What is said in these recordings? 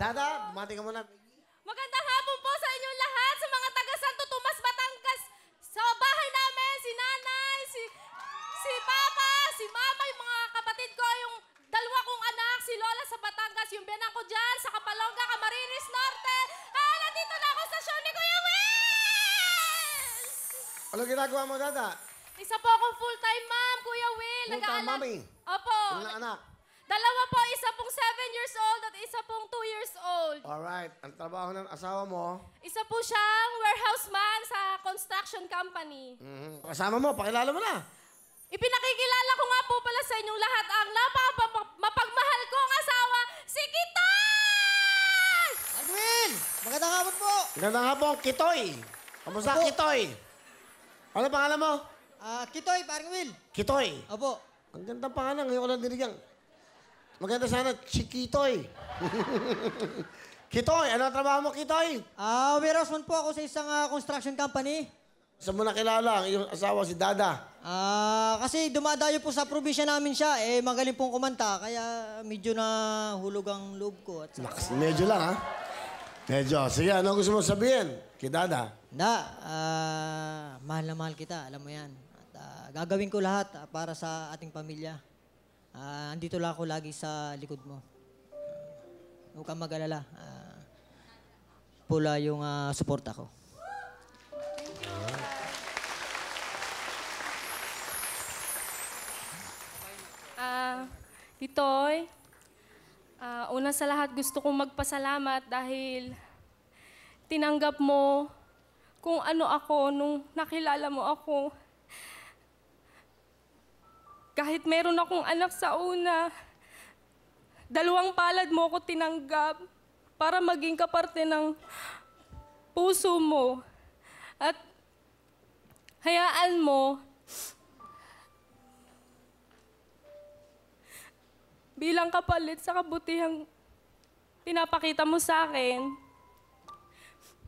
Dada, bumati ka muna. Magandang hapon po sa inyong lahat, sa mga taga Santo Tomas, Batangas. Sa bahay namin, si nanay, si papa, si mama, yung mga kapatid ko, yung dalawa kong anak, si Lola sa Batangas, yung biyanan ko dyan, sa Kapalonga, Camarines Norte. Nandito na ako sa show ni Kuya Will! Ano ginagawa mo, Dada? Isa po akong full-time mom, Kuya Will. Full-time mommy? Opo. Ilang anak? Dalawa po, isa pong 7 years old at isa pong 2 years old. Alright. Ang trabaho ng asawa mo? Isa po siyang warehouse man sa construction company. Kasama mo, pakilala mo na. Ipinakikilala ko nga po pala sa inyong lahat ang mapagmahal kong asawa, si Kitoy! Edwin! Magandang hapon po! Magandang hapon, Kitoy. Kamusta, Opo. Kitoy? Ano pangalan mo? Kitoy, parang Will. Kitoy. Opo. Ang gandang pangalan. Ngayon ko lang dinigang. Maganda sana, si Kitoy. Kitoy, ano ang trabaho mo, Kitoy? Warehouse man po ako sa isang construction company. Saan mo nakilala ang iyong asawa, si Dada? Kasi dumadayo po sa probinsya namin siya. Magaling pong kumanta, kaya medyo na hulog ang loob ko. At Naks, medyo lang, ha? Medyo. Sige, ano gusto mo sabihin kay Dada? Mahal na mahal kita, alam mo yan. At gagawin ko lahat para sa ating pamilya. Andito lang ako lagi sa likod mo. Huwag kang mag-alala. Pula yung suporta ko. Kitoy, una sa lahat gusto kong magpasalamat dahil tinanggap mo kung ano ako nung nakilala mo ako. Kahit meron akong anak sa una, 2 palad mo ako tinanggap para maging kaparte ng puso mo. At hayaan mo, bilang kapalit sa kabutihang pinapakita mo sa akin,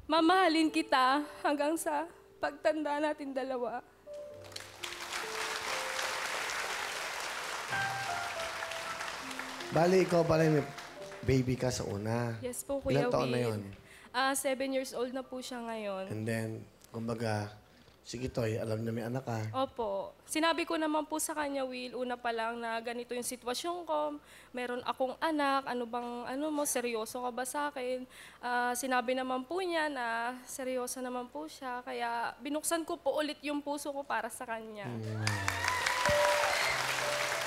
mamahalin kita hanggang sa pagtanda natin dalawa. Bali, ikaw pala may baby ka sa una. Yes po, Kuya Will. Ilang taon na yun? 7 years old na po siya ngayon. And then, kumbaga, si Kitoy, alam niya may anak ka. Opo. Sinabi ko naman po sa kanya, Will, una pa lang na ganito yung sitwasyon ko. Meron akong anak. Ano mo, seryoso ka ba sa akin? Sinabi naman po niya na seryoso naman po siya. Kaya binuksan ko po ulit yung puso ko para sa kanya.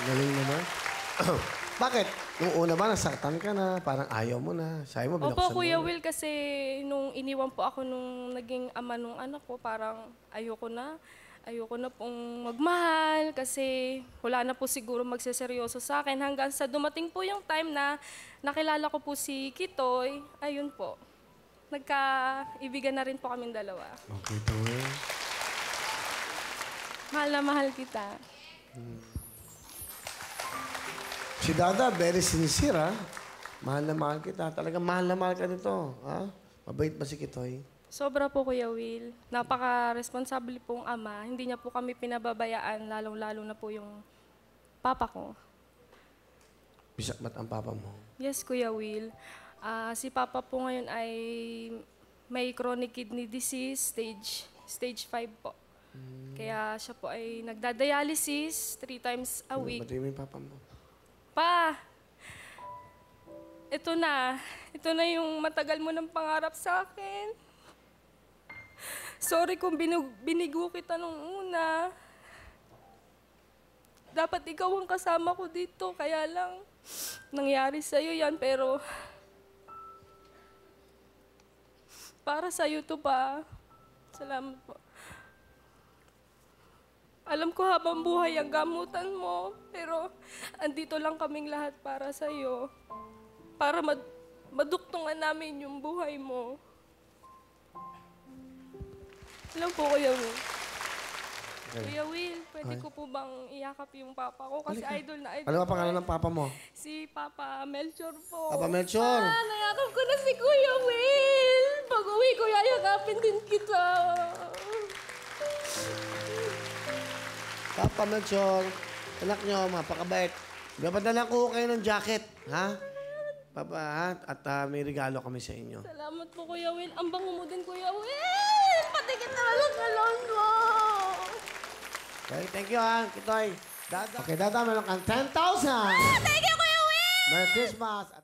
Galing naman. Bakit? Nung una ba, nasaktan ka na, parang ayaw mo na. Sabi mo, binuksan Opo, Kuya mo. Will, kasi nung iniwan po ako nung naging ama nung anak ko, parang ayoko na pong magmahal kasi wala na po siguro magseseryoso sa akin. Hanggang sa dumating po yung time na nakilala ko po si Kitoy, ayun po. Nagkaibigan na rin po kaming dalawa. Okay, Toy. Mahal na mahal kita. Si Dada, very sincere, ha? Mahal na mahal kita. Talagang mahal na mahal ka nito, ha? Mabait ba si Kitoy? Sobra po, Kuya Will. Napaka-responsable pong ama. Hindi niya po kami pinababayaan, lalong-lalo na po yung papa ko. Bisak ba't ang papa mo? Yes, Kuya Will. Si Papa po ngayon ay may chronic kidney disease, stage 5 po. Kaya siya po ay nagda-dialysis 3 times a week. Ba't yung papa mo? Pa, ito na yung matagal mo ng pangarap sa akin. Sorry kung binigo kita nung una. Dapat ikaw ang kasama ko dito, kaya lang nangyari sa'yo yan, pero para sa'yo to pa. Salamat po. Alam ko habang buhay ang gamutan mo, pero andito lang kaming lahat para sa'yo. Para maduktungan namin yung buhay mo. Alam po, Kuya Will. Kuya Will, pwede ko po bang iyakap yung papa ko? Kasi idol na idol. Ano ba pangalan ng papa mo? Si Papa Melchor po. Papa Melchor. Nayakap ko na si Kuya Will. Pag-uwi ko, yayakapin din kita. Papa Melchor, anak nyo, mapakabait. Napadala ko kayo ng jacket, ha? At may regalo kami sa inyo. Salamat po, Kuya Will. Ang bango mo din, Kuya Will. Patigit na lang kalon mo. Okay, thank you, ha, Kitoy. Dada. Okay, Dada, meron kang 10,000. Thank you, Kuya Will. Merry Christmas.